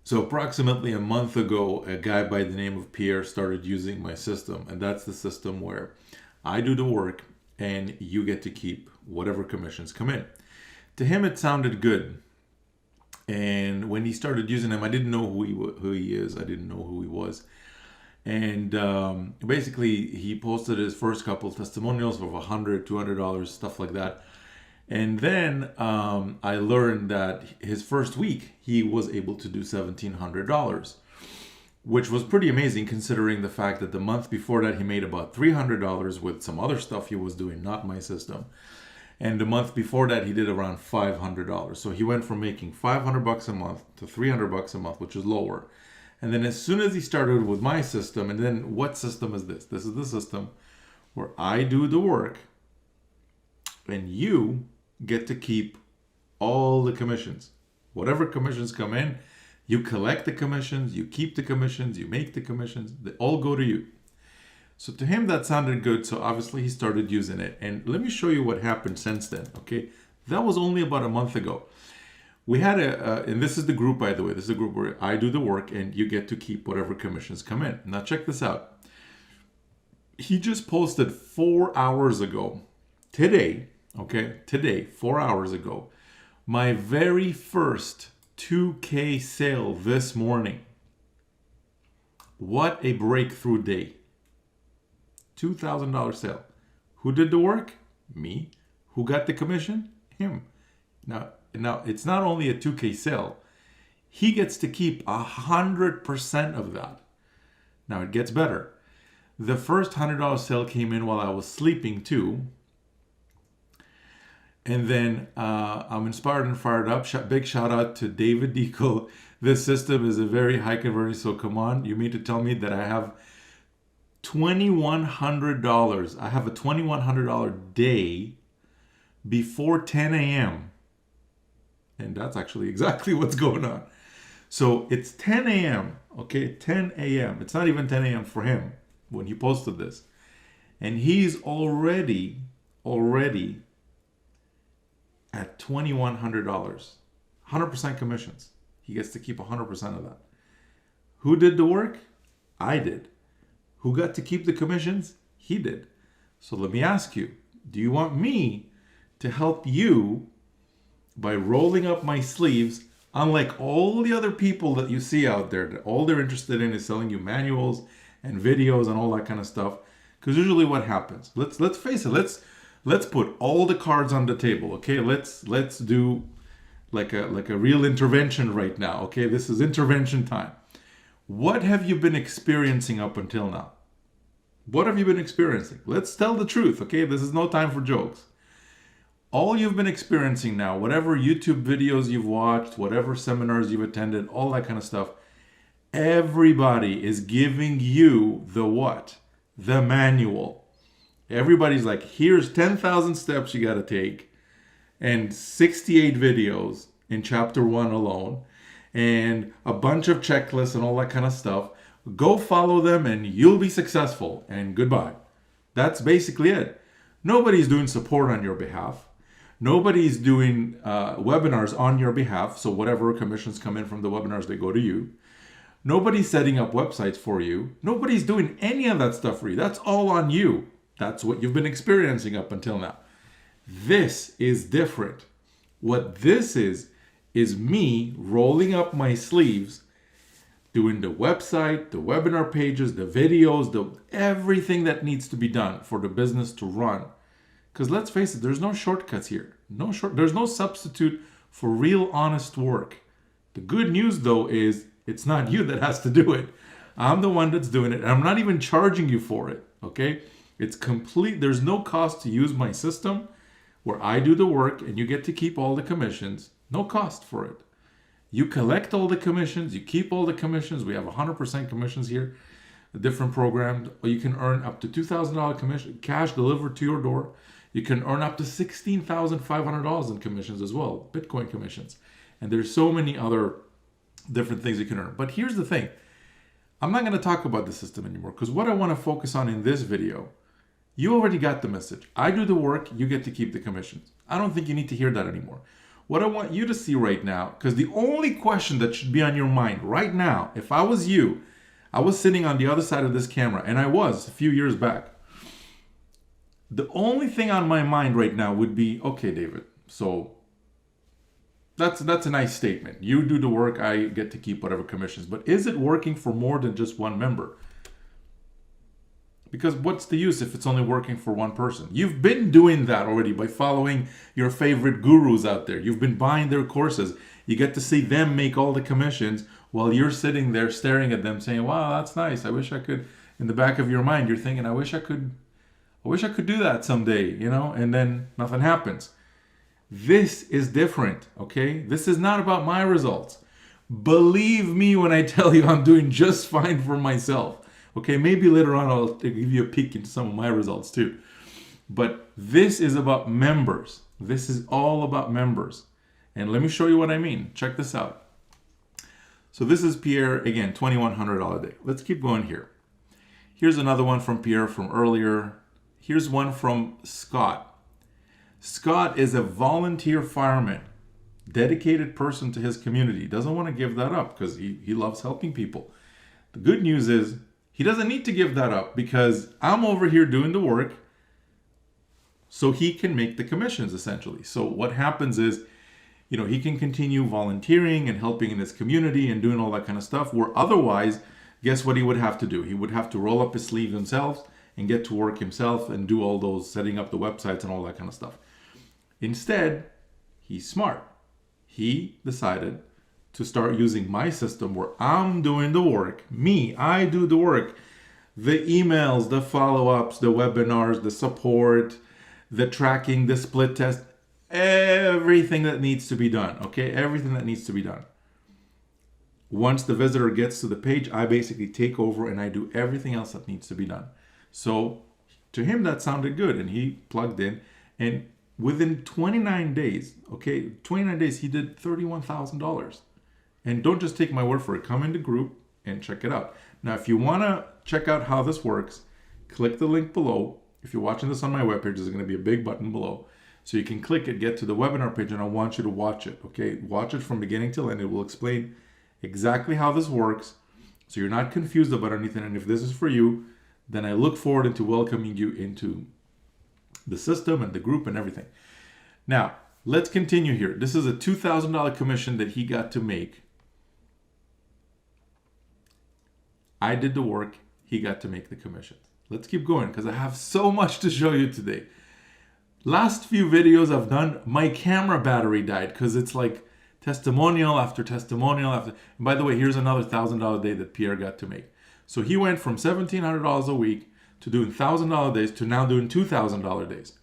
So approximately a month ago, a guy by the name of Pierre started using my system. And that's the system where I do the work and you get to keep whatever commissions come in. To him, it sounded good. And when he started using them, I didn't know who he is. I didn't know who he was. And basically, he posted his first couple testimonials of $100, $200, stuff like that. And then I learned that his first week, he was able to do $1,700, which was pretty amazing considering the fact that the month before that, he made about $300 with some other stuff he was doing, not my system. And the month before that, he did around $500. So he went from making $500 a month to $300 a month, which is lower. And then as soon as he started with my system, and then what system is this? This is the system where I do the work and you get to keep all the commissions. Whatever commissions come in, you collect the commissions, you keep the commissions, you make the commissions, they all go to you. So to him, that sounded good. So obviously he started using it. And let me show you what happened since then, okay? That was only about a month ago. We had and this is the group, by the way. This is the group where I do the work and you get to keep whatever commissions come in. Now check this out. He just posted 4 hours ago, today, 4 hours ago, my very first 2K sale this morning. What a breakthrough day. $2,000 sale. Who did the work? Me. Who got the commission? Him. Now it's not only a 2K sale. He gets to keep 100% of that. Now it gets better. The first $100 sale came in while I was sleeping too. And then I'm inspired and fired up. Big shout out to David Deco. This system is a very high converting. So come on, you mean to tell me that I have $2,100. I have a $2,100 day before 10 a.m. And that's actually exactly what's going on. So it's 10 a.m. Okay, 10 a.m. It's not even 10 a.m. for him when he posted this. And he's already at $2,100. 100% commissions. He gets to keep 100% of that. Who did the work? I did. Who got to keep the commissions? He did. So let me ask you, do you want me to help you by rolling up my sleeves, unlike all the other people that you see out there, that all they're interested in is selling you manuals and videos and all that kind of stuff? Because usually what happens, let's face it, let's put all the cards on the table, okay? Let's do like a real intervention right now, okay? This is intervention time. What have you been experiencing up until now? What have you been experiencing? Let's tell the truth, okay? This is no time for jokes. All you've been experiencing now, whatever YouTube videos you've watched, whatever seminars you've attended, all that kind of stuff, everybody is giving you the what? The manual. Everybody's like, here's 10,000 steps you got to take and 68 videos in chapter 1 alone and a bunch of checklists and all that kind of stuff. Go follow them and you'll be successful and goodbye. That's basically it. Nobody's doing support on your behalf. Nobody's doing webinars on your behalf. So whatever commissions come in from the webinars, they go to you. Nobody's setting up websites for you. Nobody's doing any of that stuff for you. That's all on you. That's what you've been experiencing up until now. This is different. What this is me rolling up my sleeves, doing the website, the webinar pages, the videos, everything that needs to be done for the business to run. Because let's face it, there's no shortcuts here. There's no substitute for real honest work. The good news though is it's not you that has to do it. I'm the one that's doing it. And I'm not even charging you for it. Okay? It's complete. There's no cost to use my system where I do the work and you get to keep all the commissions. No cost for it. You collect all the commissions. You keep all the commissions. We have 100% commissions here. A different program. You can earn up to $2,000 commission, cash delivered to your door. You can earn up to $16,500 in commissions as well, Bitcoin commissions. And there's so many other different things you can earn. But here's the thing. I'm not going to talk about the system anymore because what I want to focus on in this video, you already got the message. I do the work, you get to keep the commissions. I don't think you need to hear that anymore. What I want you to see right now, because the only question that should be on your mind right now, if I was you, I was sitting on the other side of this camera, and I was a few years back. The only thing on my mind right now would be, okay, David, so that's a nice statement. You do the work, I get to keep whatever commissions. But is it working for more than just one member? Because what's the use if it's only working for one person? You've been doing that already by following your favorite gurus out there. You've been buying their courses. You get to see them make all the commissions while you're sitting there staring at them saying, wow, that's nice. I wish I could. In the back of your mind, you're thinking, I wish I could do that someday, and then nothing happens. This is different, okay? This is not about my results. Believe me when I tell you I'm doing just fine for myself. Okay, maybe later on I'll give you a peek into some of my results too. But this is about members. This is all about members. And let me show you what I mean. Check this out. So this is Pierre, again, $2,100 a day. Let's keep going here. Here's another one from Pierre from earlier. Here's one from Scott. Scott is a volunteer fireman, dedicated person to his community. He doesn't want to give that up because he loves helping people. The good news is he doesn't need to give that up because I'm over here doing the work so he can make the commissions essentially. So what happens is, he can continue volunteering and helping in his community and doing all that kind of stuff, where otherwise, guess what he would have to do? He would have to roll up his sleeve himself and get to work himself and do all those setting up the websites and all that kind of stuff. Instead, he's smart. He decided to start using my system where I'm doing the work. I do the work. The emails, the follow-ups, the webinars, the support, the tracking, the split test, everything that needs to be done, okay? Everything that needs to be done. Once the visitor gets to the page, I basically take over and I do everything else that needs to be done. So to him, that sounded good, and he plugged in, and within 29 days, he did $31,000. And don't just take my word for it. Come in the group and check it out. Now, if you want to check out how this works, click the link below. If you're watching this on my webpage, there's going to be a big button below. So you can click it, get to the webinar page, and I want you to watch it, okay? Watch it from beginning till end. It will explain exactly how this works, so you're not confused about anything. And if this is for you, then I look forward to welcoming you into the system and the group and everything. Now, let's continue here. This is a $2,000 commission that he got to make. I did the work, he got to make the commission. Let's keep going because I have so much to show you today. Last few videos I've done, my camera battery died because it's like testimonial after testimonial after. And by the way, here's another $1,000 day that Pierre got to make. So he went from $1,700 a week to doing $1,000 days to now doing $2,000 days.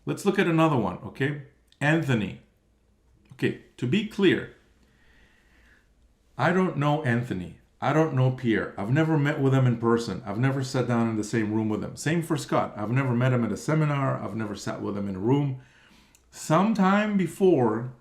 Let's look at another one, okay? Anthony. Okay, to be clear, I don't know Anthony. I don't know Pierre. I've never met with them in person. I've never sat down in the same room with them. Same for Scott. I've never met him at a seminar. I've never sat with him in a room. Sometime before,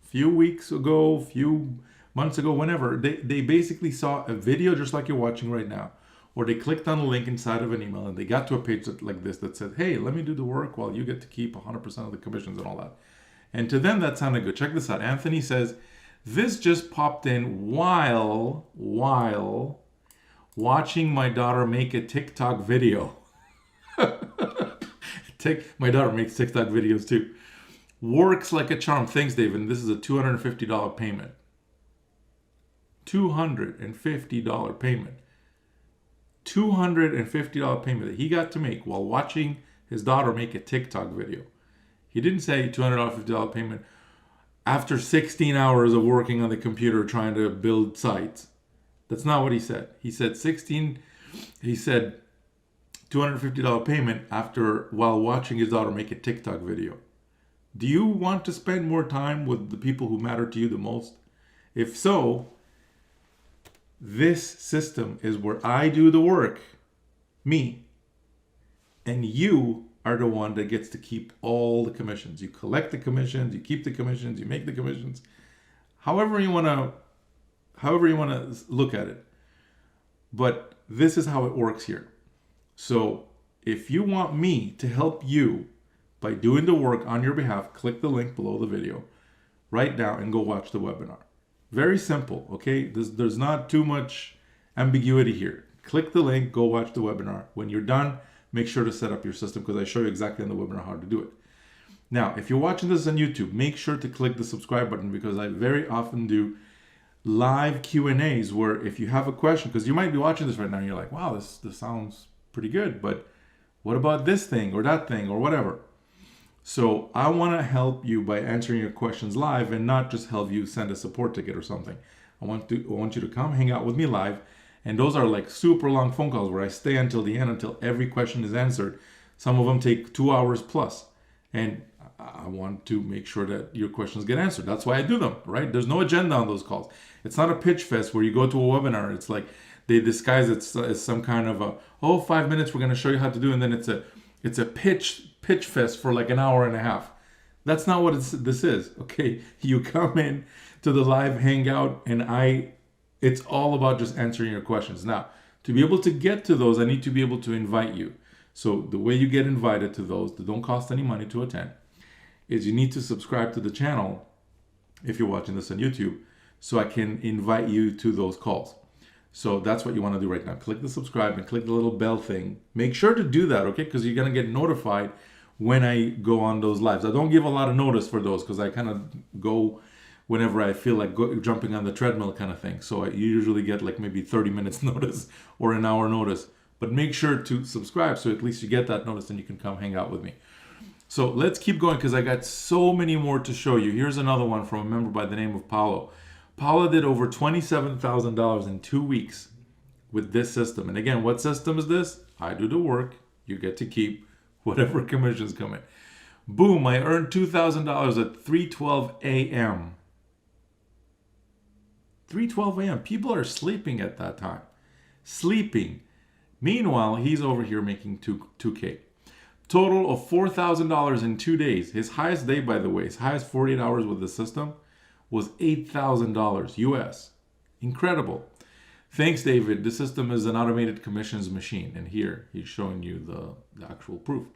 few weeks ago, few months ago, whenever, they basically saw a video just like you're watching right now, or they clicked on a link inside of an email and they got to a page like this that said, hey, let me do the work while you get to keep 100% of the commissions and all that. And to them, that sounded good. Check this out. Anthony says, this just popped in while watching my daughter make a TikTok video. My daughter makes TikTok videos too. Works like a charm. Thanks, David. This is a $250 payment. $250 payment. $250 payment that he got to make while watching his daughter make a TikTok video. He didn't say $250 payment after 16 hours of working on the computer trying to build sites. That's not what he said. He said $250 payment while watching his daughter make a TikTok video. Do you want to spend more time with the people who matter to you the most? If so, this system is where I do the work, me, and you are the one that gets to keep all the commissions. You collect the commissions, you keep the commissions, you make the commissions. However you want to look at it. But this is how it works here. So if you want me to help you by doing the work on your behalf, click the link below the video. right now and go watch the webinar. Very simple, okay? There's not too much ambiguity here. Click the link, go watch the webinar. When you're done, make sure to set up your system because I show you exactly in the webinar how to do it. Now, if you're watching this on YouTube, make sure to click the subscribe button because I very often do live Q&As where if you have a question, because you might be watching this right now and you're like, wow, this sounds pretty good, but what about this thing or that thing or whatever? So I want to help you by answering your questions live and not just help you send a support ticket or something. I want you to come hang out with me live. And those are like super long phone calls where I stay until the end, until every question is answered. Some of them take 2 hours plus. And I want to make sure that your questions get answered. That's why I do them, right? There's no agenda on those calls. It's not a pitch fest where you go to a webinar. It's like they disguise it as some kind of 5 minutes, we're going to show you how to do. And then it's a pitch fest for like an hour and a half. That's not what this is, okay? You come in to the live hangout and it's all about just answering your questions. Now, to be able to get to those, I need to be able to invite you. So the way you get invited to those that don't cost any money to attend is you need to subscribe to the channel if you're watching this on YouTube so I can invite you to those calls. So that's what you want to do right now. Click the subscribe and click the little bell thing. Make sure to do that, okay? Because you're going to get notified when I go on those lives. I don't give a lot of notice for those because I kind of go whenever I feel like jumping on the treadmill kind of thing. So I usually get like maybe 30 minutes notice or an hour notice. But make sure to subscribe so at least you get that notice and you can come hang out with me. So let's keep going because I got so many more to show you. Here's another one from a member by the name of Paulo. Paulo did over $27,000 in 2 weeks with this system. And again, what system is this? I do the work. You get to keep whatever commissions come in. Boom, I earned $2,000 at 3:12 a.m. 3:12 a.m. People are sleeping at that time. Sleeping. Meanwhile, he's over here making 2K. Total of $4,000 in 2 days. His highest day, by the way, his highest 48 hours with the system was $8,000 US. Incredible. Thanks, David. The system is an automated commissions machine. And here he's showing you the actual proof.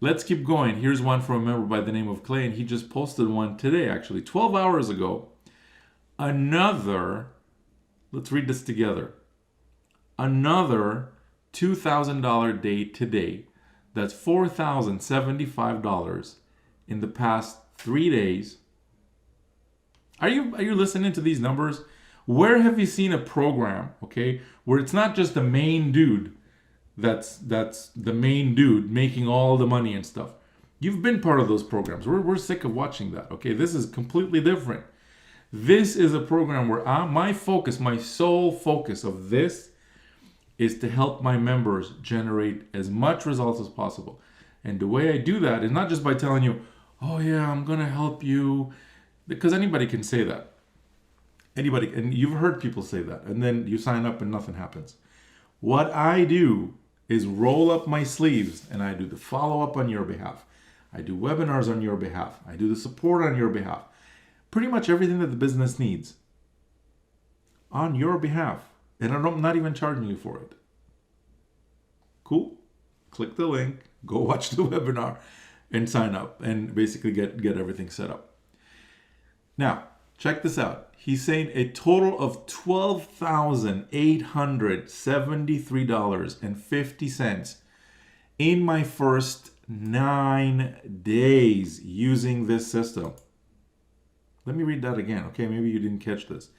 Let's keep going. Here's one from a member by the name of Clay. And he just posted one today, actually, 12 hours ago. Let's read this together. Another $2,000 day today. That's $4,075 in the past 3 days. Are you listening to these numbers? Where have you seen a program, okay, where it's not just the main dude that's the main dude making all the money and stuff? You've been part of those programs. We're sick of watching that, okay? This is completely different. This is a program where my sole focus of this is to help my members generate as much results as possible. And the way I do that is not just by telling you, oh yeah, I'm going to help you, because anybody can say that. Anybody, and you've heard people say that, and then you sign up and nothing happens. What I do is roll up my sleeves and I do the follow-up on your behalf. I do webinars on your behalf. I do the support on your behalf. Pretty much everything that the business needs on your behalf. And I'm not even charging you for it. Cool? Click the link, go watch the webinar, and sign up and basically get everything set up. Now, check this out. He's saying a total of $12,873.50 in my first 9 days using this system. Let me read that again, okay? Maybe you didn't catch this.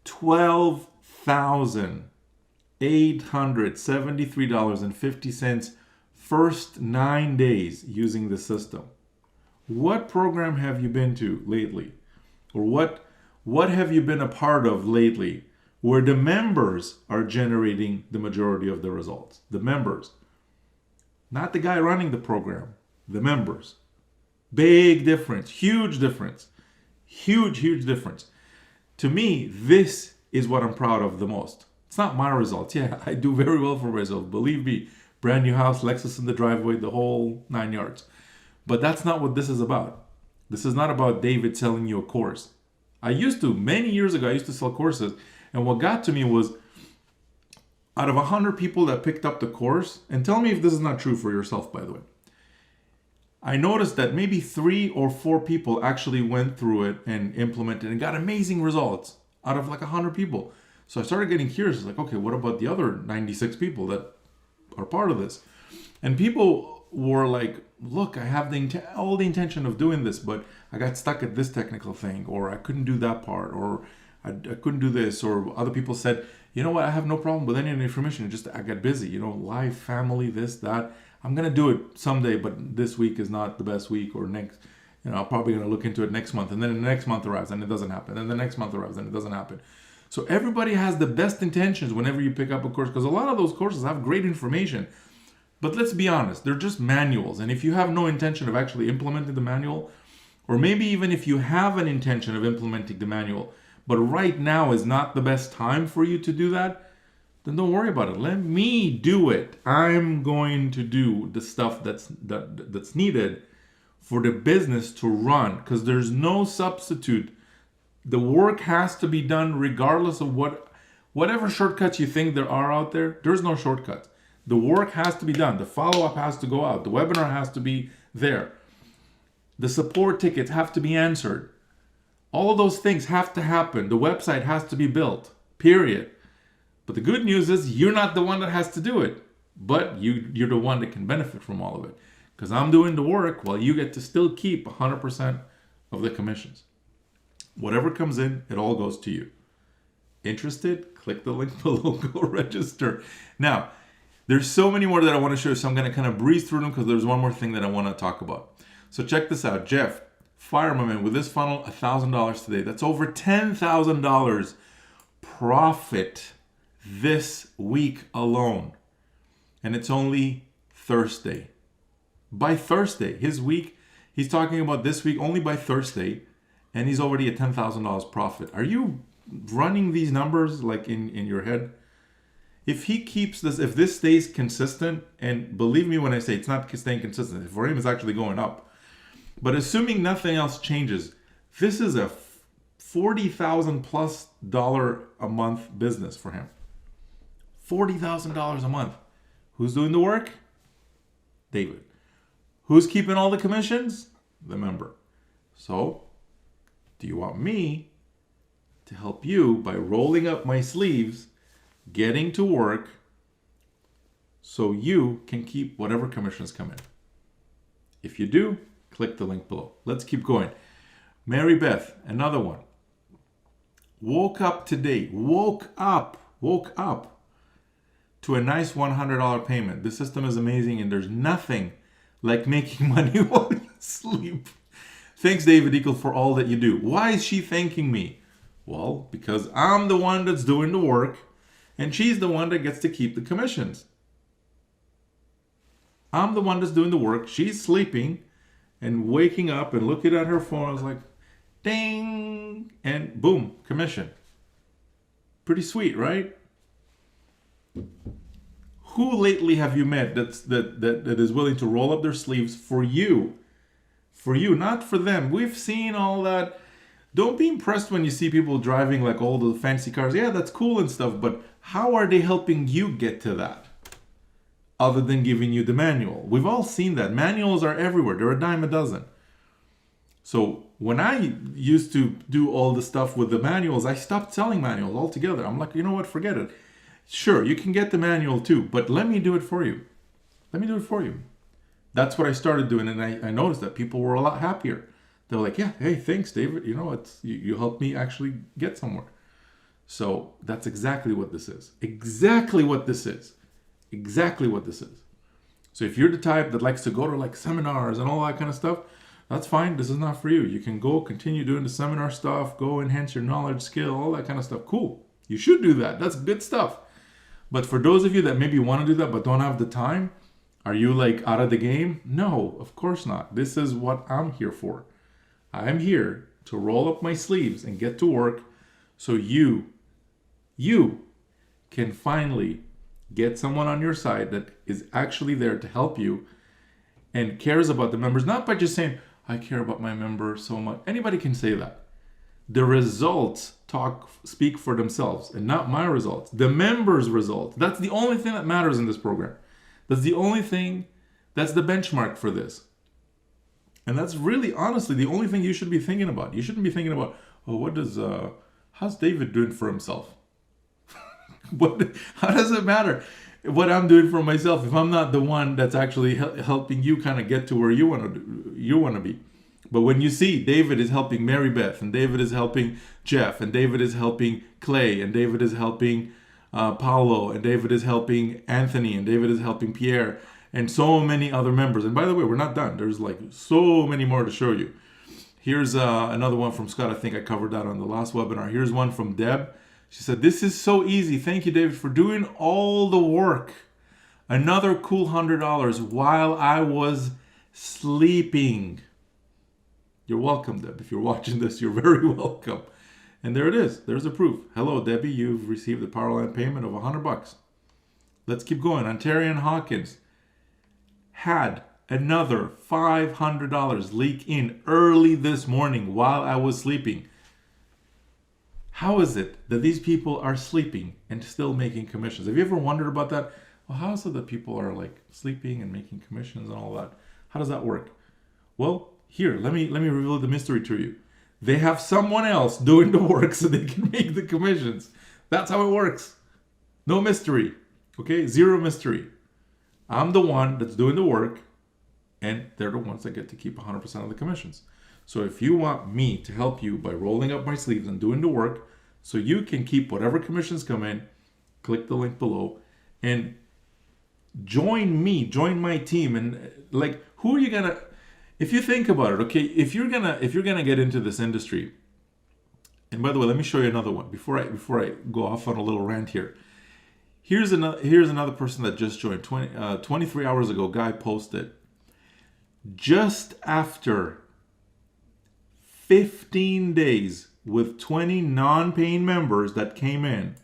$12,873.50 first 9 days using the system. What program have you been to lately? Or what have you been a part of lately where the members are generating the majority of the results? The members. Not the guy running the program. The members. Big difference. Huge difference. Huge difference. To me, this is what I'm proud of the most. It's not my results. Yeah, I do very well for myself. Believe me, brand new house, Lexus in the driveway, the whole 9 yards. But that's not what this is about. This is not about David selling you a course. Many years ago, I used to sell courses. And what got to me was, out of 100 people that picked up the course, and tell me if this is not true for yourself, by the way. I noticed that maybe 3 or 4 people actually went through it and implemented and got amazing results out of like 100 people. So I started getting curious, like, okay, what about the other 96 people that are part of this? And people were like, look, I have all the intention of doing this, but I got stuck at this technical thing, or I couldn't do that part, or I couldn't do this, or other people said, you know what, I have no problem with any of the information, just I got busy, life, family, this, that. I'm going to do it someday, but this week is not the best week, or next, I'm probably going to look into it next month. And then the next month arrives and it doesn't happen. And the next month arrives and it doesn't happen. So everybody has the best intentions whenever you pick up a course, because a lot of those courses have great information. But let's be honest, they're just manuals. And if you have no intention of actually implementing the manual, or maybe even if you have an intention of implementing the manual, but right now is not the best time for you to do that, then don't worry about it. Let me do it. I'm going to do the stuff that's needed for the business to run, because there's no substitute. The work has to be done regardless of whatever shortcuts you think there are out there. There's no shortcuts. The work has to be done. The follow-up has to go out. The webinar has to be there. The support tickets have to be answered. All of those things have to happen. The website has to be built, period. But the good news is you're not the one that has to do it, but you're the one that can benefit from all of it. Because I'm doing the work while you get to still keep 100% of the commissions. Whatever comes in, it all goes to you. Interested? Click the link below, go register. Now, there's so many more that I want to show you, so I'm going to kind of breeze through them because there's one more thing that I want to talk about. So check this out. Jeff, fire my man, with this funnel, $1,000 today. That's over $10,000 profit this week alone. And it's only Thursday. By Thursday, his week, he's talking about this week only by Thursday, and he's already at $10,000 profit. Are you running these numbers like in your head? If he keeps this, if this stays consistent, and believe me when I say it's not staying consistent, for him it's actually going up. But assuming nothing else changes, this is a $40,000+ a month business for him. $40,000 a month. Who's doing the work? David. Who's keeping all the commissions? The member. So, do you want me to help you by rolling up my sleeves, getting to work, so you can keep whatever commissions come in? If you do, click the link below. Let's keep going. Mary Beth, another one. Woke up today. Woke up to a nice $100 payment. The system is amazing, and there's nothing like making money while you sleep. Thanks, David Eagle, for all that you do. Why is she thanking me? Well, because I'm the one that's doing the work, and she's the one that gets to keep the commissions. I'm the one that's doing the work. She's sleeping and waking up and looking at her phone. I was like, ding, and boom, commission. Pretty sweet, right? Who lately have you met that is willing to roll up their sleeves for you? For you, not for them. We've seen all that. Don't be impressed when you see people driving like all the fancy cars. Yeah, that's cool and stuff, but how are they helping you get to that? Other than giving you the manual. We've all seen that. Manuals are everywhere. They're a dime a dozen. So when I used to do all the stuff with the manuals, I stopped selling manuals altogether. I'm like, you know what, forget it. Sure, you can get the manual too, but let me do it for you. Let me do it for you. That's what I started doing, and I noticed that people were a lot happier. They're like, yeah, hey, thanks, David. You helped me actually get somewhere. So that's exactly what this is. Exactly what this is. Exactly what this is. So if you're the type that likes to go to like seminars and all that kind of stuff, that's fine. This is not for you. You can go continue doing the seminar stuff, go enhance your knowledge, skill, all that kind of stuff. Cool. You should do that. That's good stuff. But for those of you that maybe want to do that but don't have the time, are you like out of the game? No, of course not. This is what I'm here for. I'm here to roll up my sleeves and get to work so you can finally get someone on your side that is actually there to help you and cares about the members, not by just saying, I care about my member so much. Anybody can say that. The results speak for themselves, and not my results. The members' results. That's the only thing that matters in this program. That's the only thing, that's the benchmark for this. And that's really, honestly, the only thing you should be thinking about. You shouldn't be thinking about, oh, how's David doing for himself? How does it matter what I'm doing for myself if I'm not the one that's actually helping you kind of get to where you want to be? But when you see David is helping Mary Beth, and David is helping Jeff, and David is helping Clay, and David is helping Paulo, and David is helping Anthony, and David is helping Pierre, and so many other members. And by the way, we're not done. There's like so many more to show you. Here's another one from Scott. I think I covered that on the last webinar. Here's one from Deb. She said, this is so easy. Thank you, David, for doing all the work. Another cool $100 while I was sleeping. You're welcome, Deb. If you're watching this, you're very welcome. And there it is. There's the proof. Hello, Debbie. You've received a Powerline payment of $100. Let's keep going. Ontarian Hawkins had another $500 leak in early this morning while I was sleeping. How is it that these people are sleeping and still making commissions? Have you ever wondered about that? Well, how is it that people are like sleeping and making commissions and all that? How does that work? Well, here, let me reveal the mystery to you. They have someone else doing the work so they can make the commissions. That's how it works. No mystery. Okay? Zero mystery. I'm the one that's doing the work, and they're the ones that get to keep 100% of the commissions. So if you want me to help you by rolling up my sleeves and doing the work so you can keep whatever commissions come in, click the link below and join me, join my team. And like, who are you gonna, if you think about it, okay, if you're gonna get into this industry, and by the way, let me show you another one before I go off on a little rant here. Here's another person that just joined 23 hours ago. Guy posted, just after 15 days with 20 non-paying members that came in,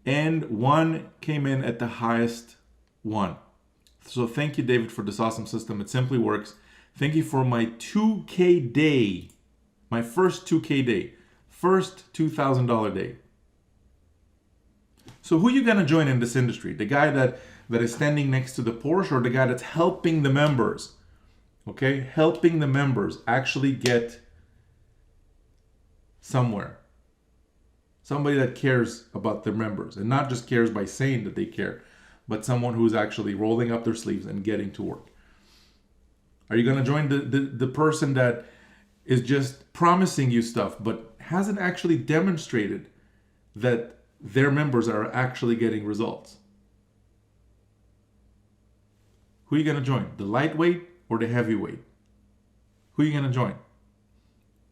and one came in at the highest one. So thank you, David, for this awesome system. It simply works. Thank you for my 2K day, my first 2K day, first $2,000 day. So who are you gonna join in this industry? The guy that is standing next to the Porsche, or the guy that's helping the members? Okay, helping the members actually get somewhere. Somebody that cares about their members, and not just cares by saying that they care, but someone who's actually rolling up their sleeves and getting to work. Are you going to join the person that is just promising you stuff but hasn't actually demonstrated that their members are actually getting results? Who are you going to join? The lightweight or the heavyweight? Who are you going to join?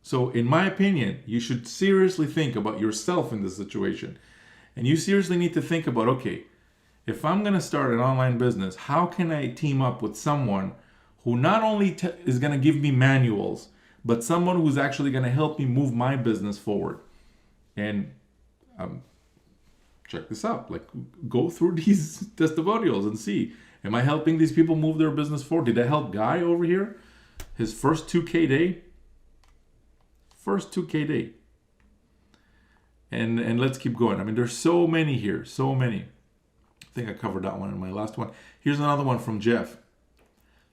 So in my opinion, you should seriously think about yourself in this situation. And you seriously need to think about, okay, if I'm going to start an online business, how can I team up with someone who not only is going to give me manuals, but someone who's actually going to help me move my business forward? And check this out. Like, go through these testimonials and see, am I helping these people move their business forward? Did I help Guy over here? His first 2K day? First 2K day. And let's keep going. I mean, there's so many here, so many. I think I covered that one in my last one. Here's another one from Jeff.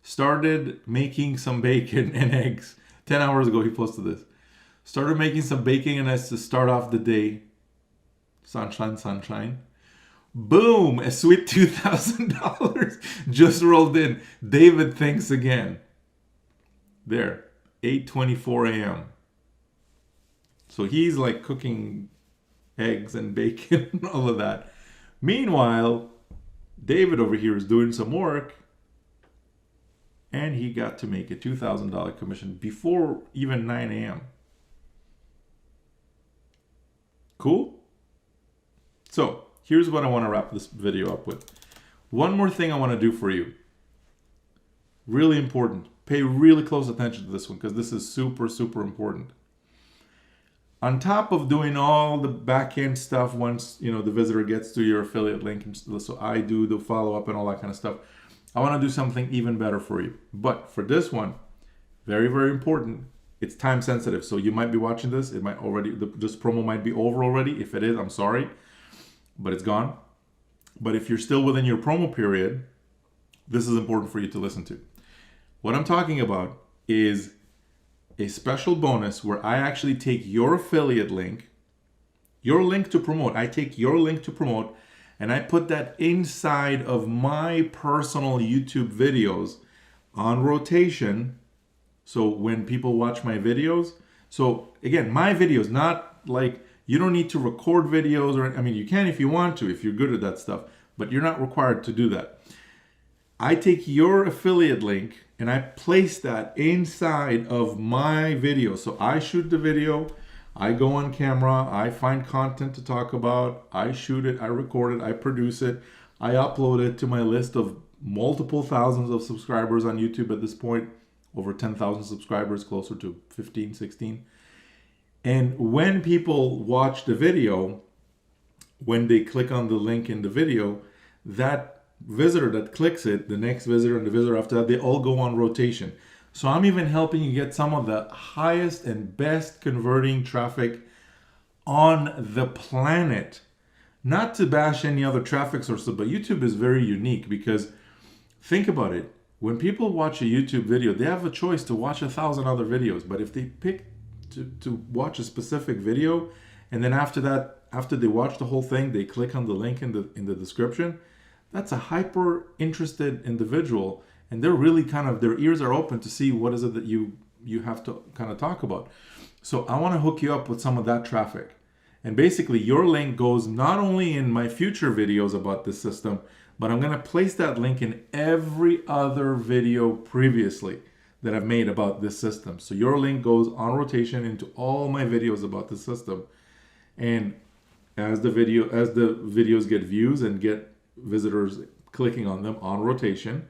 Started making some bacon and eggs. 10 hours ago, he posted this. Started making some bacon and eggs to start off the day. Sunshine, sunshine. Boom! A sweet $2,000 just rolled in. David, thanks again. There, 8:24 a.m. So he's like cooking eggs and bacon and all of that. Meanwhile, David over here is doing some work, and he got to make a $2,000 commission before even 9 a.m. Cool? So here's what I want to wrap this video up with. One more thing I want to do for you. Really important. Pay really close attention to this one, because this is super, super important. On top of doing all the back-end stuff, once the visitor gets to your affiliate link, and so I do the follow-up and all that kind of stuff, I want to do something even better for you. But for this one, very, very important, it's time sensitive. So you might be watching this, it might already, this promo might be over already. If it is, I'm sorry, but it's gone. But if you're still within your promo period, this is important for you to listen to. What I'm talking about is a special bonus where I actually take your affiliate link, your link to promote. I take your link to promote and I put that inside of my personal YouTube videos on rotation. So when people watch my videos, so again, my videos, not like, you don't need to record videos, or, I mean, you can if you want to, if you're good at that stuff, but you're not required to do that. I take your affiliate link and I place that inside of my video. So I shoot the video, I go on camera, I find content to talk about, I shoot it, I record it, I produce it, I upload it to my list of multiple thousands of subscribers on YouTube at this point, over 10,000 subscribers, closer to 15, 16. And when people watch the video, when they click on the link in the video, that visitor that clicks it, the next visitor and the visitor after that, they all go on rotation. So I'm even helping you get some of the highest and best converting traffic on the planet. Not to bash any other traffic sources, but YouTube is very unique because think about it. When people watch a YouTube video, they have a choice to watch 1,000 other videos. But if they pick to watch a specific video, and then after that, after they watch the whole thing, they click on the link in the description, that's a hyper interested individual, and they're really kind of, their ears are open to see what is it that you have to kind of talk about. So I want to hook you up with some of that traffic. And basically your link goes not only in my future videos about this system, but I'm going to place that link in every other video previously that I've made about this system. So your link goes on rotation into all my videos about this system. And as the videos get views and get visitors clicking on them on rotation,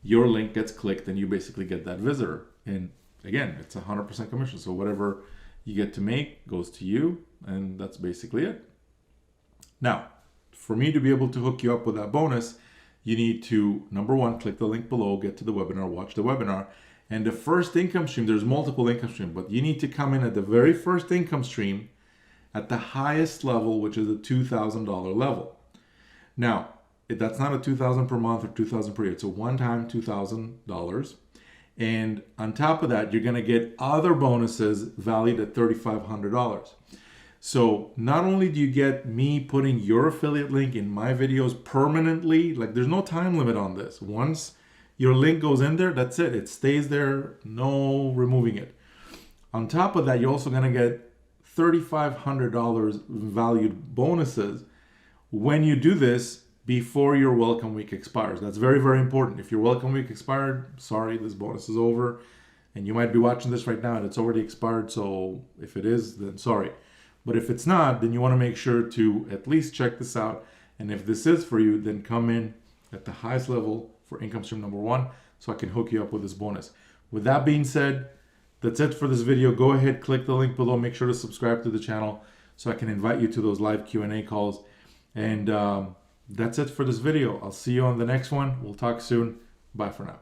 your link gets clicked and you basically get that visitor. And again, it's 100% commission. So whatever you get to make goes to you, and that's basically it. Now, for me to be able to hook you up with that bonus, you need to, number one, click the link below, get to the webinar, watch the webinar. And the first income stream, there's multiple income streams, but you need to come in at the very first income stream at the highest level, which is a $2,000 level. Now, that's not a $2,000 per month or $2,000 per year. It's a one-time $2,000. And on top of that, you're going to get other bonuses valued at $3,500. So not only do you get me putting your affiliate link in my videos permanently, like there's no time limit on this. Once your link goes in there, that's it. It stays there, no removing it. On top of that, you're also going to get $3,500 valued bonuses when you do this before your welcome week expires. That's very, very important. If your welcome week expired, sorry, this bonus is over. And you might be watching this right now and it's already expired. So if it is, then sorry. But if it's not, then you want to make sure to at least check this out. And if this is for you, then come in at the highest level for income stream number one, so I can hook you up with this bonus. With that being said, that's it for this video. Go ahead, click the link below. Make sure to subscribe to the channel so I can invite you to those live Q&A calls. And that's it for this video. I'll see you on the next one. We'll talk soon. Bye for now.